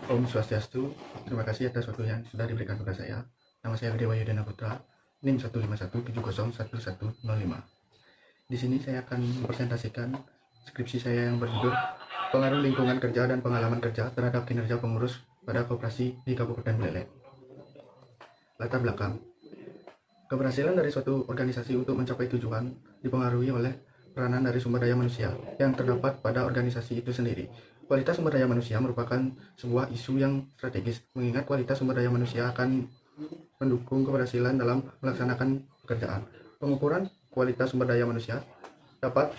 Om Swastiastu, terima kasih atas waktu yang sudah diberikan kepada saya. Nama saya Dewa Yudhana Putra, NIM 151701105. Di sini saya akan mempresentasikan skripsi saya yang berjudul Pengaruh Lingkungan Kerja dan Pengalaman Kerja terhadap Kinerja Pengurus pada Koperasi di Kabupaten Buleleng. Latar belakang. Keberhasilan dari suatu organisasi untuk mencapai tujuan dipengaruhi oleh peranan dari sumber daya manusia yang terdapat pada organisasi itu sendiri. Kualitas sumber daya manusia merupakan sebuah isu yang strategis, mengingat kualitas sumber daya manusia akan mendukung keberhasilan dalam melaksanakan pekerjaan. Pengukuran kualitas sumber daya manusia dapat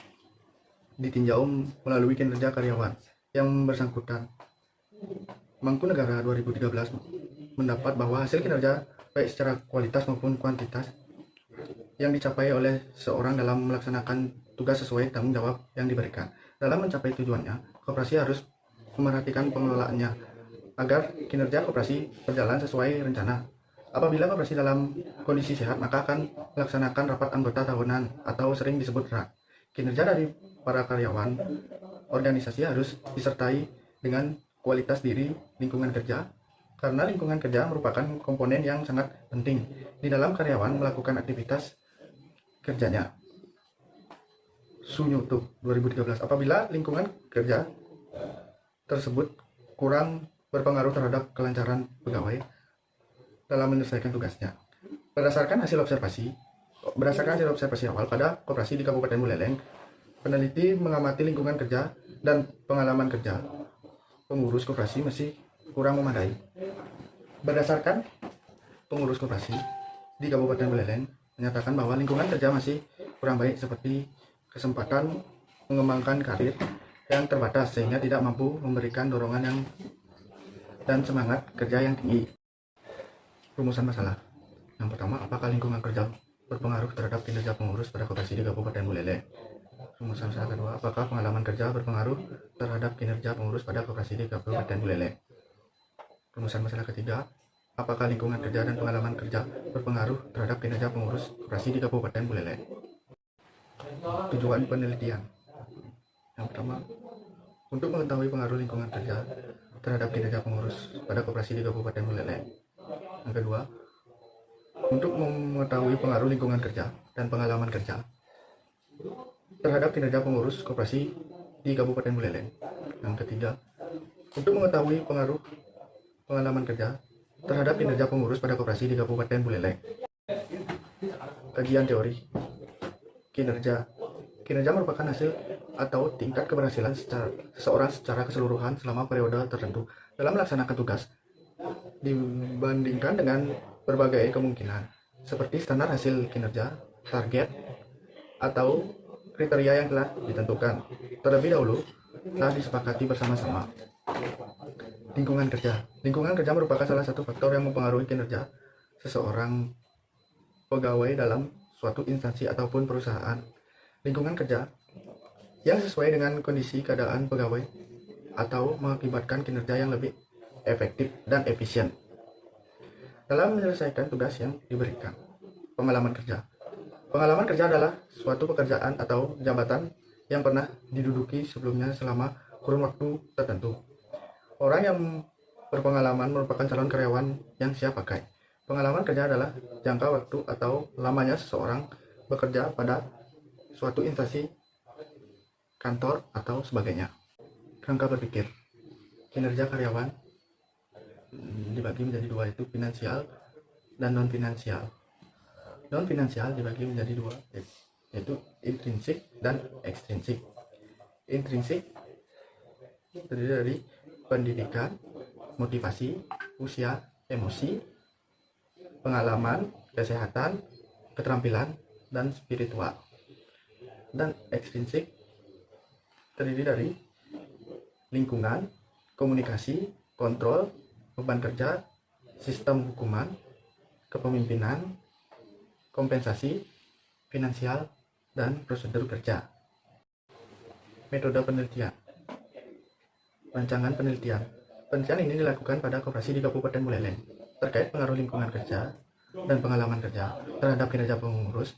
ditinjau melalui kinerja karyawan yang bersangkutan. Mangkunegara 2013 mendapat bahwa hasil kinerja baik secara kualitas maupun kuantitas yang dicapai oleh seorang dalam melaksanakan tugas sesuai tanggung jawab yang diberikan. Dalam mencapai tujuannya, koperasi harus memerhatikan pengelolaannya agar kinerja koperasi berjalan sesuai rencana. Apabila koperasi dalam kondisi sehat, maka akan melaksanakan rapat anggota tahunan atau sering disebut RAK. Kinerja dari para karyawan organisasi harus disertai dengan kualitas diri lingkungan kerja, karena lingkungan kerja merupakan komponen yang sangat penting di dalam karyawan melakukan aktivitas kerjanya. Sunyutuk 2013, apabila lingkungan kerja tersebut kurang berpengaruh terhadap kelancaran pegawai dalam menyelesaikan tugasnya. Berdasarkan hasil observasi awal pada koperasi di Kabupaten Buleleng, peneliti mengamati lingkungan kerja dan pengalaman kerja pengurus koperasi masih kurang memadai. Berdasarkan pengurus koperasi di Kabupaten Buleleng menyatakan bahwa lingkungan kerja masih kurang baik, seperti kesempatan mengembangkan karir yang terbatas sehingga tidak mampu memberikan dorongan yang dan semangat kerja yang tinggi. Rumusan masalah. Yang pertama, apakah lingkungan kerja berpengaruh terhadap kinerja pengurus pada koperasi di Kabupaten Buleleng? Rumusan masalah kedua, apakah pengalaman kerja berpengaruh terhadap kinerja pengurus pada koperasi di Kabupaten Buleleng? Rumusan masalah ketiga, apakah lingkungan kerja dan pengalaman kerja berpengaruh terhadap kinerja pengurus koperasi di Kabupaten Buleleng? Tujuan penelitian. Yang pertama, untuk mengetahui pengaruh lingkungan kerja terhadap kinerja pengurus pada koperasi di Kabupaten Buleleng. Yang kedua, untuk mengetahui pengaruh lingkungan kerja dan pengalaman kerja terhadap kinerja pengurus koperasi di Kabupaten Buleleng. Yang ketiga, untuk mengetahui pengaruh pengalaman kerja terhadap kinerja pengurus pada koperasi di Kabupaten Buleleng. Kajian teori. Kinerja merupakan hasil atau tingkat keberhasilan seseorang secara keseluruhan selama periode tertentu dalam melaksanakan tugas dibandingkan dengan berbagai kemungkinan seperti standar hasil kinerja, target, atau kriteria yang telah ditentukan terlebih dahulu telah disepakati bersama-sama. Lingkungan kerja merupakan salah satu faktor yang mempengaruhi kinerja seseorang pegawai dalam suatu instansi ataupun perusahaan. Lingkungan kerja yang sesuai dengan kondisi keadaan pegawai atau mengakibatkan kinerja yang lebih efektif dan efisien dalam menyelesaikan tugas yang diberikan. Pengalaman kerja adalah suatu pekerjaan atau jabatan yang pernah diduduki sebelumnya selama kurun waktu tertentu. Orang yang berpengalaman merupakan calon karyawan yang siap pakai. Pengalaman kerja adalah jangka waktu atau lamanya seseorang bekerja pada suatu instansi, kantor, atau sebagainya. Kerangka berpikir. Kinerja karyawan dibagi menjadi dua, yaitu finansial dan non-finansial. Non-finansial dibagi menjadi dua, yaitu intrinsik dan ekstrinsik. Intrinsik terdiri dari pendidikan, motivasi, usia, emosi, pengalaman, kesehatan, keterampilan, dan spiritual. Dan ekstrinsik terdiri dari lingkungan, komunikasi, kontrol, beban kerja, sistem hukuman, kepemimpinan, kompensasi, finansial, dan prosedur kerja. Metode penelitian. Rancangan penelitian. Penelitian ini dilakukan pada koperasi di Kabupaten Buleleng terkait pengaruh lingkungan kerja dan pengalaman kerja terhadap kinerja pengurus.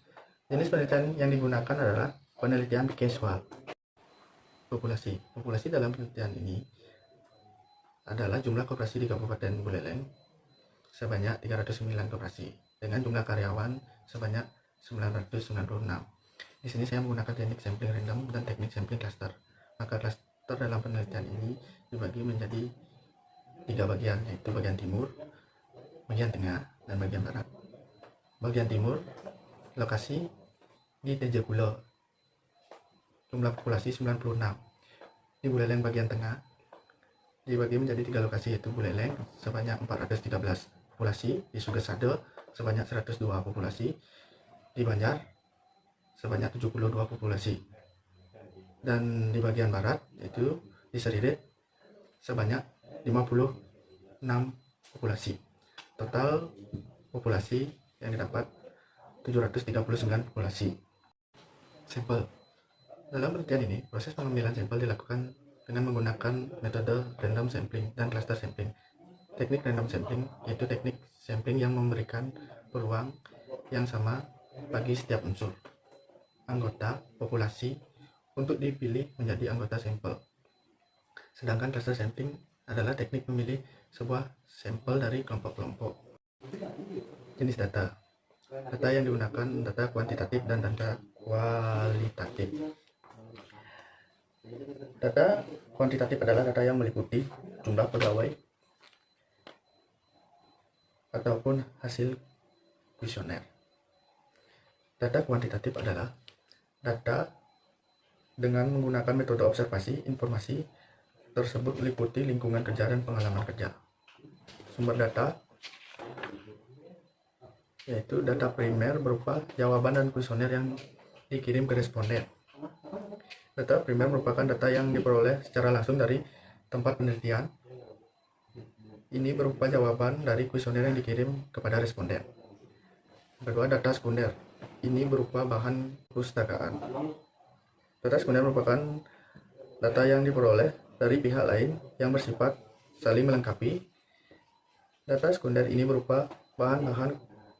Jenis penelitian yang digunakan adalah penelitian casual. Populasi dalam penelitian ini adalah jumlah koperasi di Kabupaten Buleleng sebanyak 309 koperasi dengan jumlah karyawan sebanyak 996. Di sini saya menggunakan teknik sampling random dan teknik sampling cluster. Maka cluster dalam penelitian ini dibagi menjadi 3 bagian, yaitu bagian timur, bagian tengah, dan bagian barat. Bagian timur, lokasi di Tejagula, jumlah populasi 96. Di Buleleng bagian tengah dibagi menjadi 3 lokasi, yaitu Buleleng sebanyak 413 populasi, di Sugesade sebanyak 102 populasi, di Banjar sebanyak 72 populasi, dan di bagian barat yaitu di Seridet sebanyak 56 populasi. Total populasi yang didapat 739 populasi. Sampel. Dalam penelitian ini, proses pengambilan sampel dilakukan dengan menggunakan metode random sampling dan cluster sampling. Teknik random sampling yaitu teknik sampling yang memberikan peluang yang sama bagi setiap unsur anggota populasi untuk dipilih menjadi anggota sampel. Sedangkan cluster sampling adalah teknik memilih sebuah sampel dari kelompok-kelompok. Jenis data. Data yang digunakan data kuantitatif dan data kualitatif. Data kuantitatif adalah data yang meliputi jumlah pegawai ataupun hasil kuesioner. Data kuantitatif adalah data dengan menggunakan metode observasi. Informasi tersebut meliputi lingkungan kerja dan pengalaman kerja. Sumber data yaitu data primer berupa jawaban dan kuesioner yang dikirim ke responden. Data primer merupakan data yang diperoleh secara langsung dari tempat penelitian. Ini berupa jawaban dari kuesioner yang dikirim kepada responden. Kedua, data sekunder. Ini berupa bahan perpustakaan. Data sekunder merupakan data yang diperoleh dari pihak lain yang bersifat saling melengkapi. Data sekunder ini berupa bahan-bahan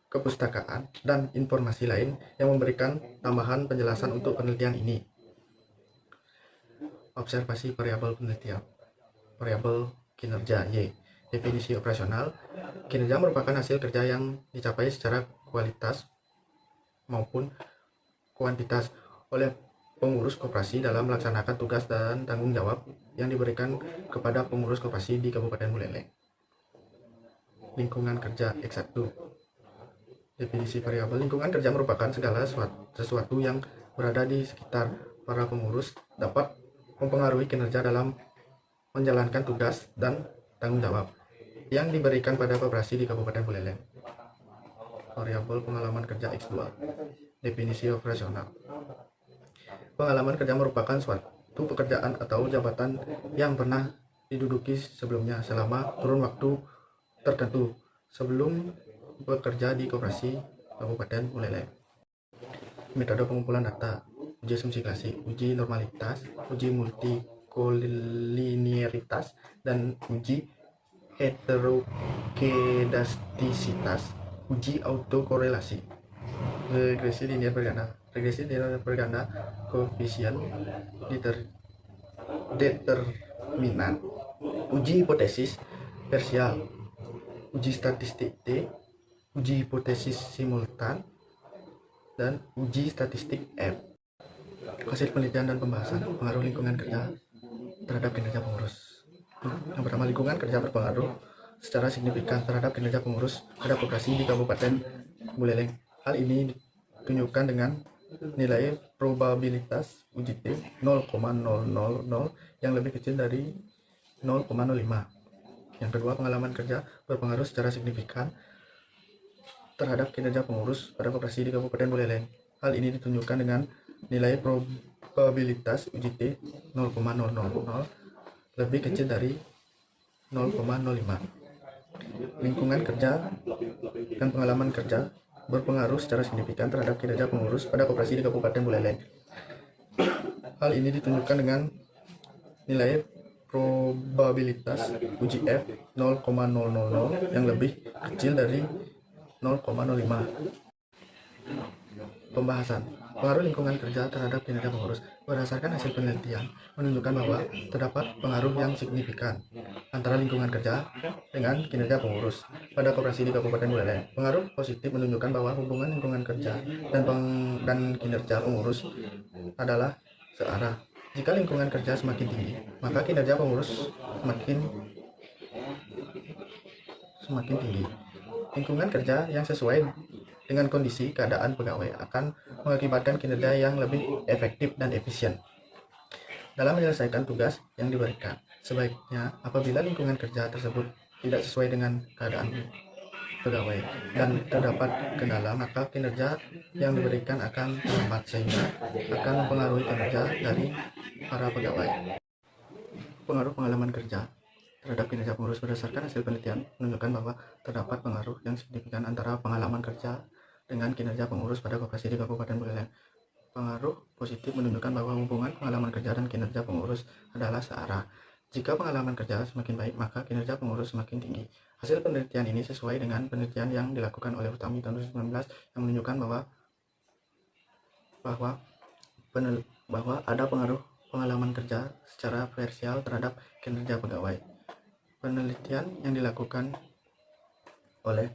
kepustakaan dan informasi lain yang memberikan tambahan penjelasan untuk penelitian ini. Observasi variabel penelitian. Variabel kinerja Y. Definisi operasional. Kinerja merupakan hasil kerja yang dicapai secara kualitas maupun kuantitas oleh pengurus koperasi dalam melaksanakan tugas dan tanggung jawab yang diberikan kepada pengurus koperasi di Kabupaten Buleleng. Lingkungan kerja X1. Definisi variabel. Lingkungan kerja merupakan segala sesuatu yang berada di sekitar para pengurus dapat mempengaruhi kinerja dalam menjalankan tugas dan tanggung jawab yang diberikan pada koperasi di Kabupaten Buleleng. Variabel pengalaman kerja X2. Definisi operasional. Pengalaman kerja merupakan suatu pekerjaan atau jabatan yang pernah diduduki sebelumnya selama kurun waktu tertentu sebelum bekerja di koperasi Kabupaten Buleleng. Metode pengumpulan data. Uji asumsi klasik, uji normalitas, uji multikolinearitas, dan uji heterokedastisitas. Uji autokorelasi. Regresi linear berganda. Regresi linear berganda koefisien determinan. Uji hipotesis parsial. Uji statistik T. Uji hipotesis simultan, dan uji statistik F. Hasil penelitian dan pembahasan pengaruh lingkungan kerja terhadap kinerja pengurus. Yang pertama, lingkungan kerja berpengaruh secara signifikan terhadap kinerja pengurus pada koperasi di Kabupaten Buleleng. Hal ini ditunjukkan dengan nilai probabilitas uji T 0,000 yang lebih kecil dari 0,05. Yang kedua, pengalaman kerja berpengaruh secara signifikan terhadap kinerja pengurus pada koperasi di Kabupaten Buleleng. Hal ini ditunjukkan dengan nilai probabilitas uji T 0,000 lebih kecil dari 0,05. Lingkungan kerja dan pengalaman kerja berpengaruh secara signifikan terhadap kinerja pengurus pada koperasi di Kabupaten Buleleng. Hal ini ditunjukkan dengan nilai probabilitas uji F 0,000 yang lebih kecil dari 0,05. Pembahasan pengaruh lingkungan kerja terhadap kinerja pengurus. Berdasarkan hasil penelitian menunjukkan bahwa terdapat pengaruh yang signifikan antara lingkungan kerja dengan kinerja pengurus pada koperasi di Kabupaten Buleleng. Pengaruh positif menunjukkan bahwa hubungan lingkungan kerja dan kinerja pengurus adalah searah. Jika lingkungan kerja semakin tinggi, maka kinerja pengurus semakin tinggi. Lingkungan kerja yang sesuai dengan kondisi keadaan pegawai akan mengakibatkan kinerja yang lebih efektif dan efisien dalam menyelesaikan tugas yang diberikan. Sebaiknya apabila lingkungan kerja tersebut tidak sesuai dengan keadaan pegawai dan terdapat kendala, maka kinerja yang diberikan akan terhambat sehingga akan mempengaruhi kinerja dari para pegawai. Pengaruh pengalaman kerja terhadap kinerja pengurus. Berdasarkan hasil penelitian menunjukkan bahwa terdapat pengaruh yang signifikan antara pengalaman kerja dengan kinerja pengurus pada koperasi di Kabupaten Buleleng. Pengaruh positif menunjukkan bahwa hubungan pengalaman kerja dan kinerja pengurus adalah searah. Jika pengalaman kerja semakin baik, maka kinerja pengurus semakin tinggi. Hasil penelitian ini sesuai dengan penelitian yang dilakukan oleh Utami tahun 2019 yang menunjukkan bahwa ada pengaruh pengalaman kerja secara parsial terhadap kinerja pegawai. Penelitian yang dilakukan oleh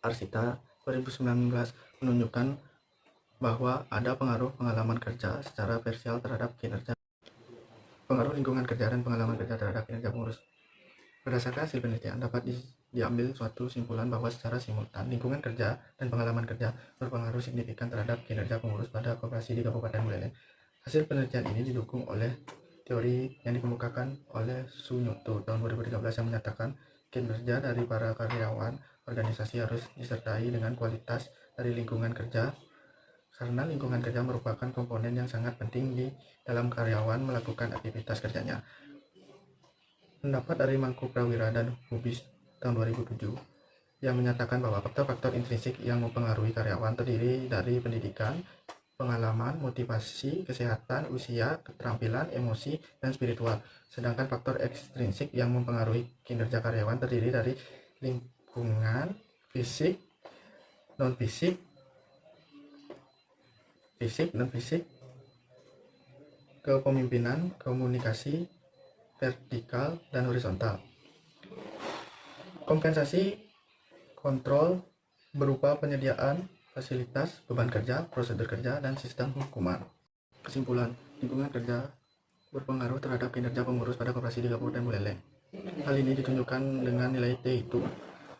Arsita 2019 menunjukkan bahwa ada pengaruh pengalaman kerja secara parsial terhadap kinerja. Pengaruh lingkungan kerja dan pengalaman kerja terhadap kinerja pengurus. Berdasarkan hasil penelitian dapat diambil suatu simpulan bahwa secara simultan lingkungan kerja dan pengalaman kerja berpengaruh signifikan terhadap kinerja pengurus pada koperasi di Kabupaten Buleleng. Hasil penelitian ini didukung oleh teori yang dikemukakan oleh Sunyoto tahun 2013 yang menyatakan kinerja dari para karyawan organisasi harus disertai dengan kualitas dari lingkungan kerja, karena lingkungan kerja merupakan komponen yang sangat penting di dalam karyawan melakukan aktivitas kerjanya. Pendapat dari Mangku Prawira dan Hubis tahun 2007 yang menyatakan bahwa faktor-faktor intrinsik yang mempengaruhi karyawan terdiri dari pendidikan, pengalaman, motivasi, kesehatan, usia, keterampilan, emosi, dan spiritual. Sedangkan faktor ekstrinsik yang mempengaruhi kinerja karyawan terdiri dari lingkungan, fisik, non-fisik, non-fisik, kepemimpinan, komunikasi, vertikal, dan horizontal. Kompensasi kontrol berupa penyediaan fasilitas, beban kerja, prosedur kerja, dan sistem hukuman. Kesimpulan, lingkungan kerja berpengaruh terhadap kinerja pengurus pada koperasi di Kabupaten Buleleng. Hal ini ditunjukkan dengan nilai T itu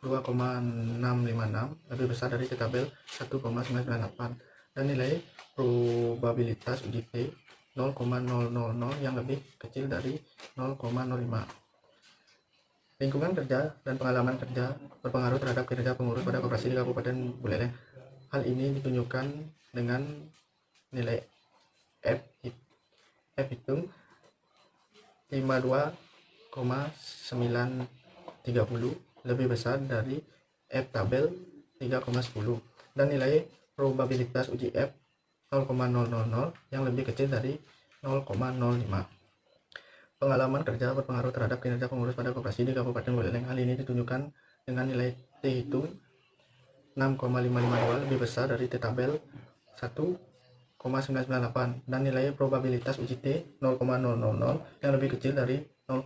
2,656 lebih besar dari T tabel 1,998 dan nilai probabilitas uji T 0,000 yang lebih kecil dari 0,05. Lingkungan kerja dan pengalaman kerja berpengaruh terhadap kinerja pengurus pada koperasi di Kabupaten Buleleng. Hal ini ditunjukkan dengan nilai F hitung 52,930 lebih besar dari F tabel 3,10 dan nilai probabilitas uji F 0,000 yang lebih kecil dari 0,05. Pengalaman kerja berpengaruh terhadap kinerja pengurus pada koperasi di Kabupaten Buleleng. Hal ini ditunjukkan dengan nilai T hitung 6,552 lebih besar dari T tabel 1,998 dan nilai probabilitas uji T 0,000 yang lebih kecil dari 0,05.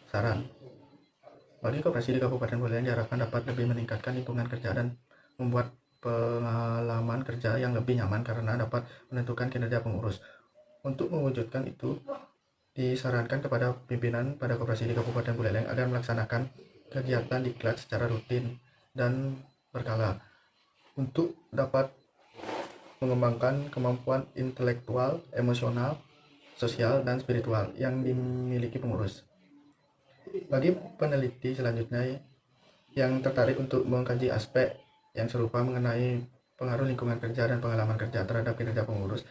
Saran bagi koperasi di Kabupaten Buleleng diharapkan dapat lebih meningkatkan lingkungan kerja dan membuat pengalaman kerja yang lebih nyaman karena dapat menentukan kinerja pengurus. Untuk mewujudkan itu, disarankan kepada pimpinan pada koperasi di Kabupaten Buleleng agar melaksanakan kegiatan diklat secara rutin dan berkala untuk dapat mengembangkan kemampuan intelektual, emosional, sosial, dan spiritual yang dimiliki pengurus. Bagi peneliti selanjutnya yang tertarik untuk mengkaji aspek yang serupa mengenai pengaruh lingkungan kerja dan pengalaman kerja terhadap kinerja pengurus,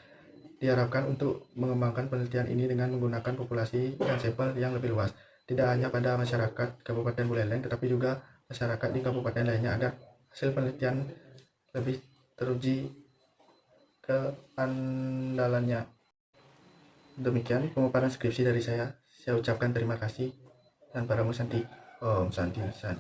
diharapkan untuk mengembangkan penelitian ini dengan menggunakan populasi dan sampel yang lebih luas, tidak hanya pada masyarakat Kabupaten Buleleng tetapi juga masyarakat di kabupaten lainnya agar hasil penelitian lebih teruji keandalannya. Demikian pemaparan skripsi dari saya. Saya ucapkan terima kasih dan para musanti. Om Santi Santi.